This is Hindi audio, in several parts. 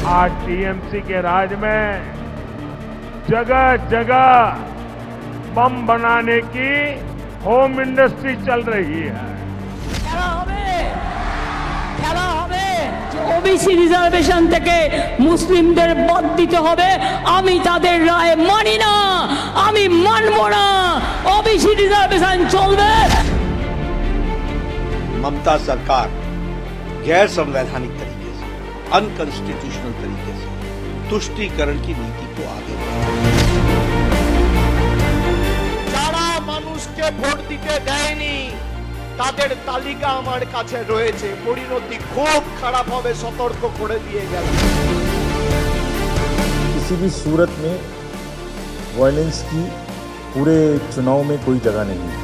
आज टीएमसी के राज में जगह जगह बम बनाने की होम इंडस्ट्री चल रही है। ओबीसी रिजर्वेशन থেকে মুসলিমদের বাদ দিতে হবে, আমি তাদের রায় মানি না, আমি মানব না। ওবিসি রিজর্ভেশন চলবে। ममता सरकार गैर संवैधानिक तरीके से, अनकॉन्स्टिट्यूशनल तरीके से तुष्टीकरण की नीति को आगे যারা মানুষকে ভোট দিতে দেয়নি তাদের তালিকা আমার কাছে রয়েছে, পরিণতি খুব খারাপ হবে, সতর্ক করে দিয়ে গেল। किसी भी सूरत में वायलेंस की पूरे चुनाव में कोई जगह नहीं है।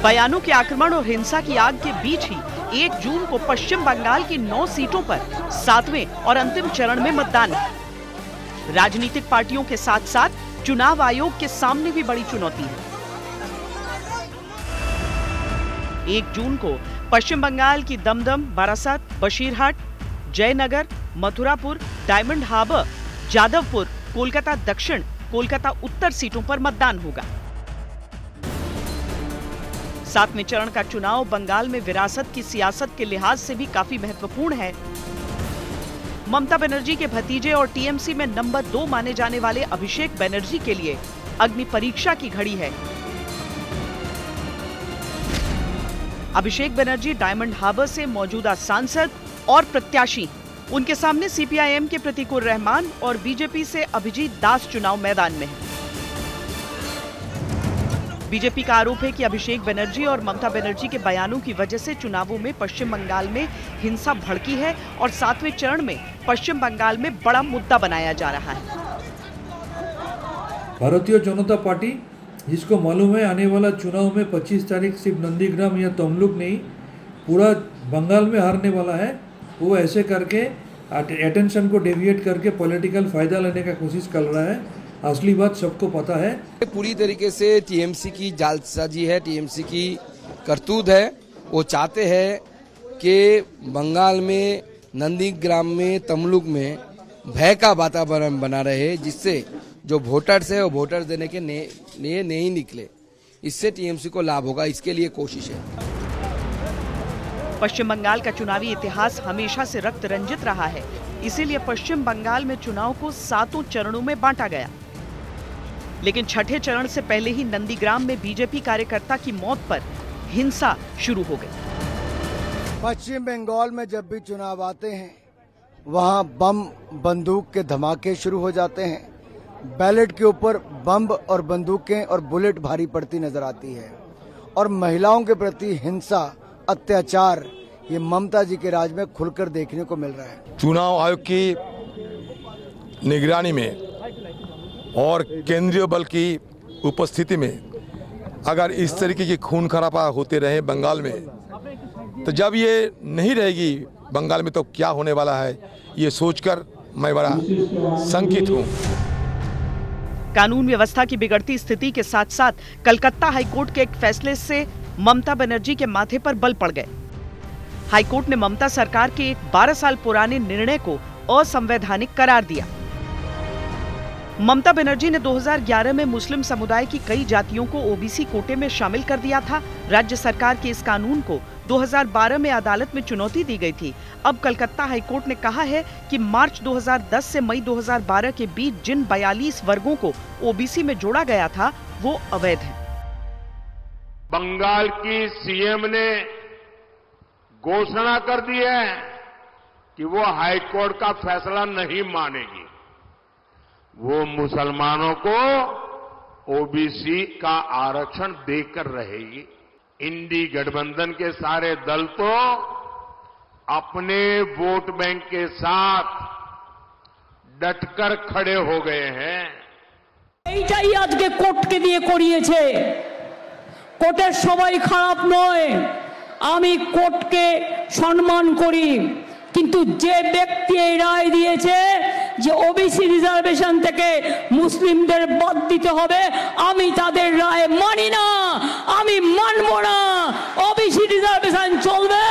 बयानों के आक्रमण और हिंसा की आग के बीच ही 1 जून को पश्चिम बंगाल की 9 सीटों पर 7वें और अंतिम चरण में मतदान है। राजनीतिक पार्टियों के साथ साथ चुनाव आयोग के सामने भी बड़ी चुनौती है। 1 जून को पश्चिम बंगाल की दमदम, बारासात, बशीरहाट, जयनगर, मथुरापुर, डायमंड हार्बर, जादवपुर, कोलकाता दक्षिण, कोलकाता उत्तर सीटों पर मतदान होगा। 7वें चरण का चुनाव बंगाल में विरासत की सियासत के लिहाज से भी काफी महत्वपूर्ण है। ममता बनर्जी के भतीजे और टीएमसी में नंबर 2 माने जाने वाले अभिषेक बनर्जी के लिए अग्नि परीक्षा की घड़ी है। अभिषेक बनर्जी डायमंड हार्बर से मौजूदा सांसद और प्रत्याशी, उनके सामने सीपीआईएम के प्रतिकुल रहमान और बीजेपी से अभिजीत दास चुनाव मैदान में है। बीजेपी का आरोप है कि अभिषेक बनर्जी और ममता बनर्जी के बयानों की वजह से चुनावों में पश्चिम बंगाल में हिंसा भड़की है और 7वें चरण में पश्चिम बंगाल में बड़ा मुद्दा बनाया जा रहा है। भारतीय जनता पार्टी, जिसको मालूम है आने वाला चुनाव में 25 तारीख सिर्फ नंदीग्राम या तमलुक नहीं पूरा बंगाल में हारने वाला है, वो ऐसे करके अटेंशन को डेविएट करके पॉलिटिकल फायदा लेने का कोशिश कर रहा है। असली बात सबको पता है। पूरी तरीके से टीएमसी की जालसाजी है, टीएमसी की करतूत है। वो चाहते हैं कि बंगाल में नंदीग्राम में तमलुक में भय का वातावरण बना रहे, जिससे जो वोटर्स है वो वोटर्स देने के लिए नहीं निकले। इससे टीएमसी को लाभ होगा, इसके लिए कोशिश है। पश्चिम बंगाल का चुनावी इतिहास हमेशा से रक्त रंजित रहा है, इसीलिए पश्चिम बंगाल में चुनाव को 7 चरणों में बांटा गया। लेकिन छठे चरण से पहले ही नंदीग्राम में बीजेपी कार्यकर्ता की मौत पर हिंसा शुरू हो गई। पश्चिम बंगाल में जब भी चुनाव आते हैं वहां बम बंदूक के धमाके शुरू हो जाते हैं। बैलेट के ऊपर बम और बंदूकें और बुलेट भारी पड़ती नजर आती है और महिलाओं के प्रति हिंसा, अत्याचार ये ममता जी के राज में खुलकर देखने को मिल रहा है। चुनाव आयोग की निगरानी में और केंद्रीय बल की उपस्थिति में अगर इस तरीके की खून खराबा होते रहे बंगाल में, तो जब ये नहीं रहेगी बंगाल में तो क्या होने वाला है, ये सोचकर मैं बड़ा शंकित हूँ। कानून व्यवस्था की बिगड़ती स्थिति के साथ साथ कलकत्ता हाईकोर्ट के एक फैसले से ममता बनर्जी के माथे पर बल पड़ गए। हाईकोर्ट ने ममता सरकार के एक 12 साल पुराने निर्णय को असंवैधानिक करार दिया। ममता बनर्जी ने 2011 में मुस्लिम समुदाय की कई जातियों को ओबीसी कोटे में शामिल कर दिया था। राज्य सरकार के इस कानून को 2012 में अदालत में चुनौती दी गई थी। अब कलकत्ता हाईकोर्ट ने कहा है कि मार्च 2010 से मई 2012 के बीच जिन 42 वर्गों को ओबीसी में जोड़ा गया था वो अवैध है। बंगाल की सीएम ने घोषणा कर दी है कि वो हाईकोर्ट का फैसला नहीं मानेगी। वो मुसलमानों को ओबीसी का आरक्षण देकर रहेगी। इंडी गठबंधन के सारे दल तो अपने वोट बैंक के साथ डटकर खड़े हो गए हैं। এইটাই আজকে কোর্টকে দিয়ে করিয়েছে। কোর্টের সবাই খারাপ নয়, আমি কোর্টকে সম্মান করি, কিন্তু যে ব্যক্তি এই রায় দিয়েছে যে ওবিসি রিজার্ভেশন থেকে মুসলিমদের বাদ দিতে হবে, আমি তাদের রায় মানি না, আমি মানব না। ওবিসি রিজার্ভেশন চলবে,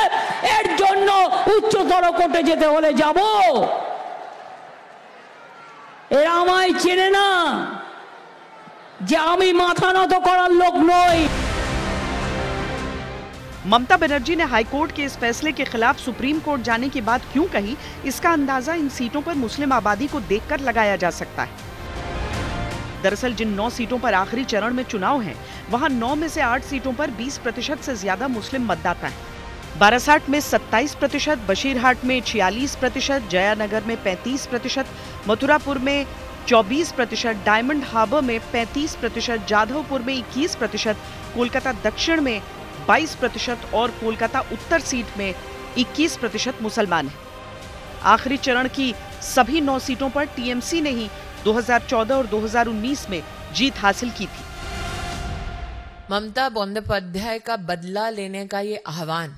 এর জন্য উচ্চতর কোর্টে যেতে হলে যাব। এরা আমায় চেনে না যে আমি মাথা নত করার লোক নই। ममता बनर्जी ने हाईकोर्ट के इस फैसले के खिलाफ सुप्रीम कोर्ट जाने की बात क्यों कही, इसका अंदाजा इन सीटों पर मुस्लिम आबादी को देखकर लगाया जा सकता है। दरअसल जिन 9 सीटों पर आखिरी चरण में चुनाव है, वहां 9 में से 8 सीटों पर 20% से ज्यादा मुस्लिम मतदाता हैं। बारासात में 27%, बशीरहाट में 46%, जयानगर में 35%, मथुरापुर में 24%, डायमंड हार्बर में 35%, जाधवपुर में 21%, कोलकाता दक्षिण में 22% और कोलकाता उत्तर सीट में 21% मुसलमान हैं। आखिरी चरण की सभी 9 सीटों पर टीएमसी ने ही 2014 और 2019 में जीत हासिल की थी। ममता बंदोपाध्याय का बदला लेने का ये आह्वान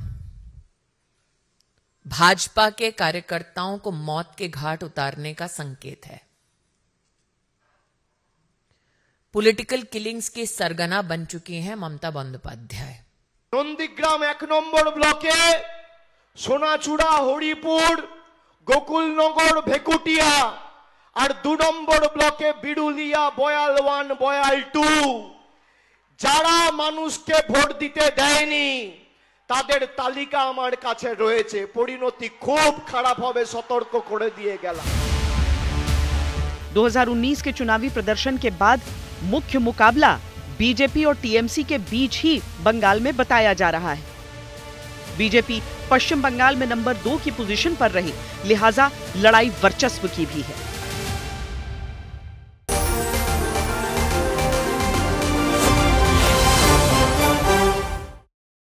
भाजपा के कार्यकर्ताओं को मौत के घाट उतारने का संकेत है। पॉलिटिकल किलिंग्स की सरगना बन चुकी हैं ममता बंदोपाध्याय। नंदीग्राम 1 नम्बर ब्लॉके सोनाचूड़ा, हरिपुर, गोकुलनगर, भेकुटिया और 2 नम्बर ब्लॉके बिरुलिया, बयाल 1, बयाल 2 যারা মানুষকে ভোট দিতে দেয়নি তাদের তালিকা আমার কাছে রয়েছে। পরিণতি খুব খারাপ হবে, সতর্ক করে দিয়ে গেলাম। 2019 के चुनावी प्रदर्शन के बाद मुख्य मुकाबला बीजेपी और टीएमसी के बीच ही बंगाल में बताया जा रहा है। बीजेपी पश्चिम बंगाल में नंबर 2 की पोजीशन पर रही, लिहाजा लड़ाई वर्चस्व की भी है।